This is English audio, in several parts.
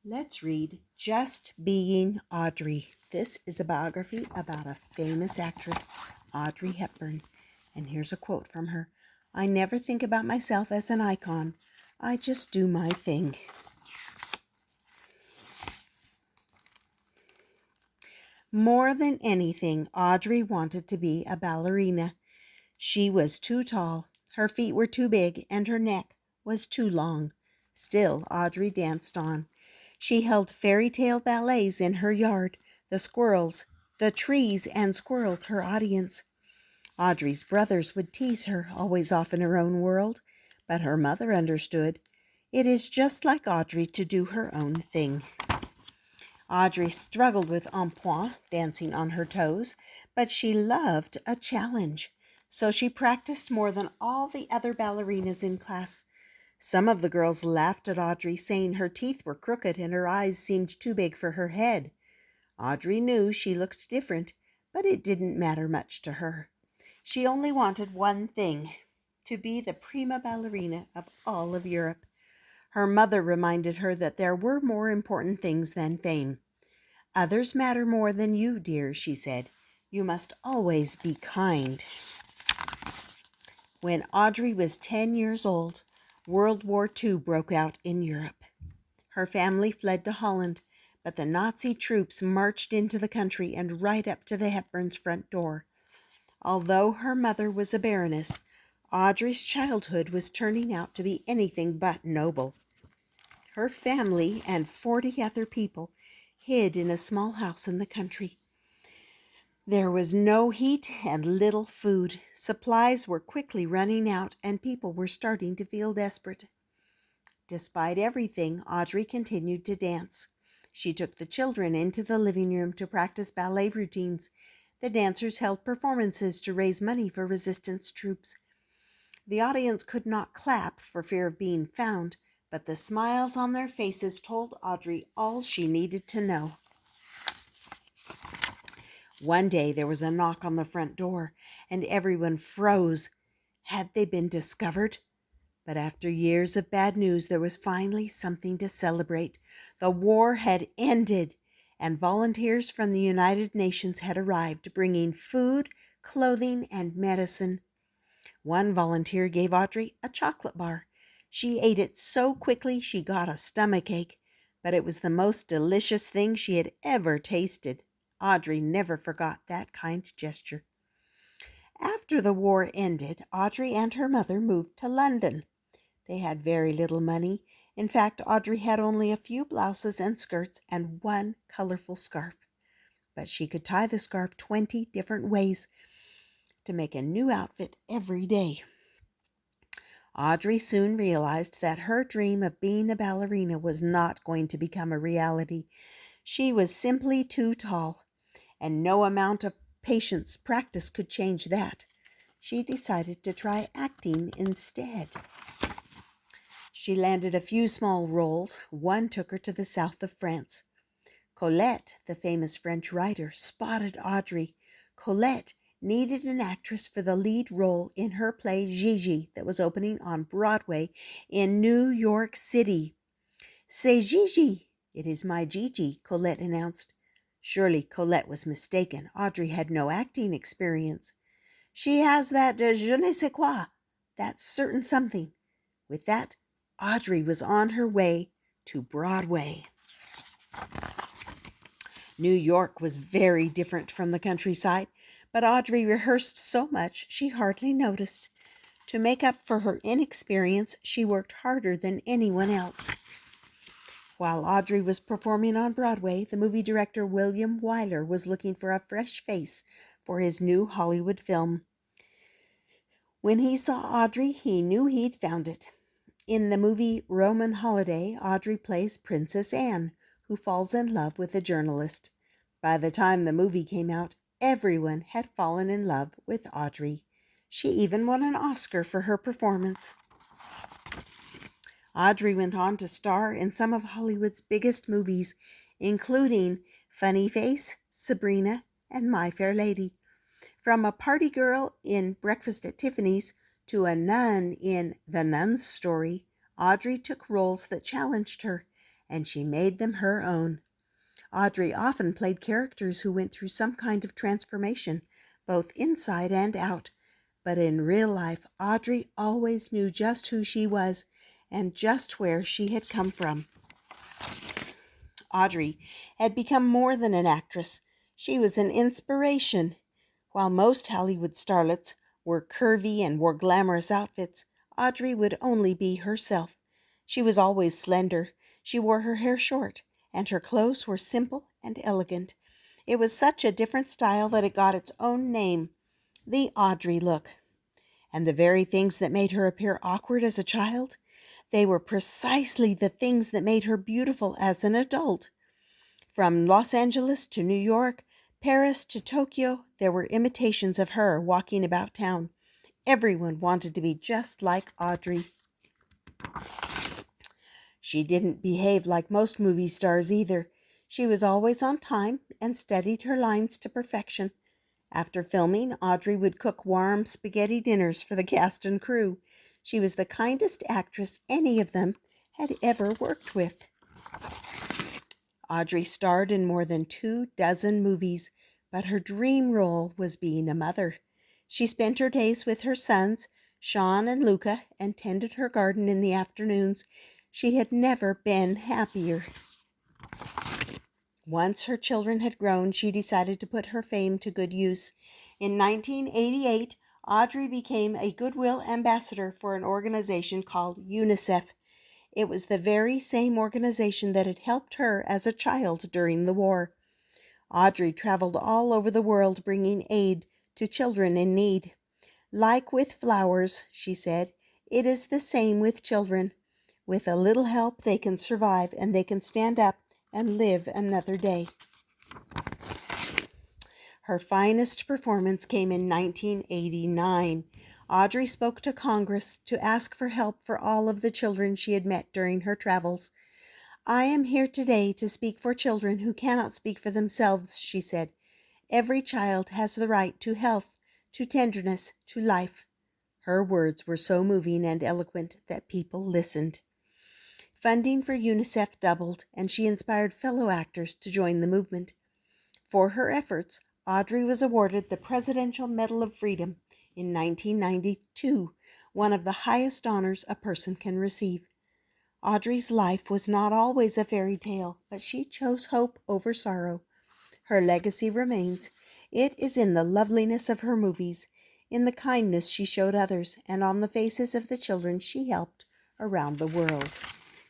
Let's read Just Being Audrey. This is a biography about a famous actress, Audrey Hepburn. And here's a quote from her. I never think about myself as an icon. I just do my thing. More than anything, Audrey wanted to be a ballerina. She was too tall, her feet were too big, and her neck was too long. Still, Audrey danced on. She held fairy tale ballets in her yard, the trees and squirrels her audience. Audrey's brothers would tease her, always off in her own world, but her mother understood. It is just like Audrey to do her own thing. Audrey struggled with embonpoint, dancing on her toes, but she loved a challenge. So she practiced more than all the other ballerinas in class. Some of the girls laughed at Audrey, saying her teeth were crooked and her eyes seemed too big for her head. Audrey knew she looked different, but it didn't matter much to her. She only wanted one thing, to be the prima ballerina of all of Europe. Her mother reminded her that there were more important things than fame. Others matter more than you, dear, she said. You must always be kind. When Audrey was 10 years old, World War II broke out in Europe. Her family fled to Holland, but the Nazi troops marched into the country and right up to the Hepburns' front door. Although her mother was a baroness, Audrey's childhood was turning out to be anything but noble. Her family and 40 other people hid in a small house in the country. There was no heat and little food. Supplies were quickly running out, and people were starting to feel desperate. Despite everything, Audrey continued to dance. She took the children into the living room to practice ballet routines. The dancers held performances to raise money for resistance troops. The audience could not clap for fear of being found, but the smiles on their faces told Audrey all she needed to know. One day there was a knock on the front door, and everyone froze. Had they been discovered? But after years of bad news, there was finally something to celebrate. The war had ended, and volunteers from the United Nations had arrived, bringing food, clothing, and medicine. One volunteer gave Audrey a chocolate bar. She ate it so quickly she got a stomachache, but it was the most delicious thing she had ever tasted. Audrey never forgot that kind gesture. After the war ended, Audrey and her mother moved to London. They had very little money. In fact, Audrey had only a few blouses and skirts and one colorful scarf. But she could tie the scarf 20 different ways to make a new outfit every day. Audrey soon realized that her dream of being a ballerina was not going to become a reality. She was simply too tall, and no amount of practice could change that. She decided to try acting instead. She landed a few small roles. One took her to the south of France. Colette, the famous French writer, spotted Audrey. Colette needed an actress for the lead role in her play Gigi that was opening on Broadway in New York City. "C'est Gigi. It is my Gigi," Colette announced. Surely Colette was mistaken. Audrey had no acting experience. "She has that je ne sais quoi, that certain something." With that, Audrey was on her way to Broadway. New York was very different from the countryside, but Audrey rehearsed so much she hardly noticed. To make up for her inexperience, she worked harder than anyone else. While Audrey was performing on Broadway, the movie director William Wyler was looking for a fresh face for his new Hollywood film. When he saw Audrey, he knew he'd found it. In the movie Roman Holiday, Audrey plays Princess Anne, who falls in love with a journalist. By the time the movie came out, everyone had fallen in love with Audrey. She even won an Oscar for her performance. Audrey went on to star in some of Hollywood's biggest movies, including Funny Face, Sabrina, and My Fair Lady. From a party girl in Breakfast at Tiffany's to a nun in The Nun's Story, Audrey took roles that challenged her, and she made them her own. Audrey often played characters who went through some kind of transformation, both inside and out. But in real life, Audrey always knew just who she was and just where she had come from. Audrey had become more than an actress. She was an inspiration. While most Hollywood starlets were curvy and wore glamorous outfits, Audrey would only be herself. She was always slender. She wore her hair short, and her clothes were simple and elegant. It was such a different style that it got its own name, the Audrey look. And the very things that made her appear awkward as a child, they were precisely the things that made her beautiful as an adult. From Los Angeles to New York, Paris to Tokyo, there were imitations of her walking about town. Everyone wanted to be just like Audrey. She didn't behave like most movie stars either. She was always on time and studied her lines to perfection. After filming, Audrey would cook warm spaghetti dinners for the cast and crew. She was the kindest actress any of them had ever worked with. Audrey starred in more than 24 movies, but her dream role was being a mother. She spent her days with her sons, Sean and Luca, and tended her garden in the afternoons. She had never been happier. Once her children had grown, she decided to put her fame to good use. In 1988, Audrey became a Goodwill ambassador for an organization called UNICEF. It was the very same organization that had helped her as a child during the war. Audrey traveled all over the world bringing aid to children in need. Like with flowers, she said, it is the same with children. With a little help, they can survive and they can stand up and live another day. Her finest performance came in 1989. Audrey spoke to Congress to ask for help for all of the children she had met during her travels. I am here today to speak for children who cannot speak for themselves, she said. Every child has the right to health, to tenderness, to life. Her words were so moving and eloquent that people listened. Funding for UNICEF doubled, and she inspired fellow actors to join the movement. For her efforts, Audrey was awarded the Presidential Medal of Freedom in 1992, one of the highest honors a person can receive. Audrey's life was not always a fairy tale, but she chose hope over sorrow. Her legacy remains. It is in the loveliness of her movies, in the kindness she showed others, and on the faces of the children she helped around the world.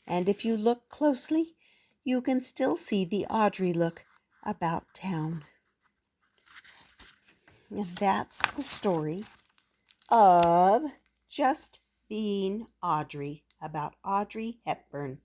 And if you look closely, you can still see the Audrey look about town. And that's the story of Just Being Audrey, about Audrey Hepburn.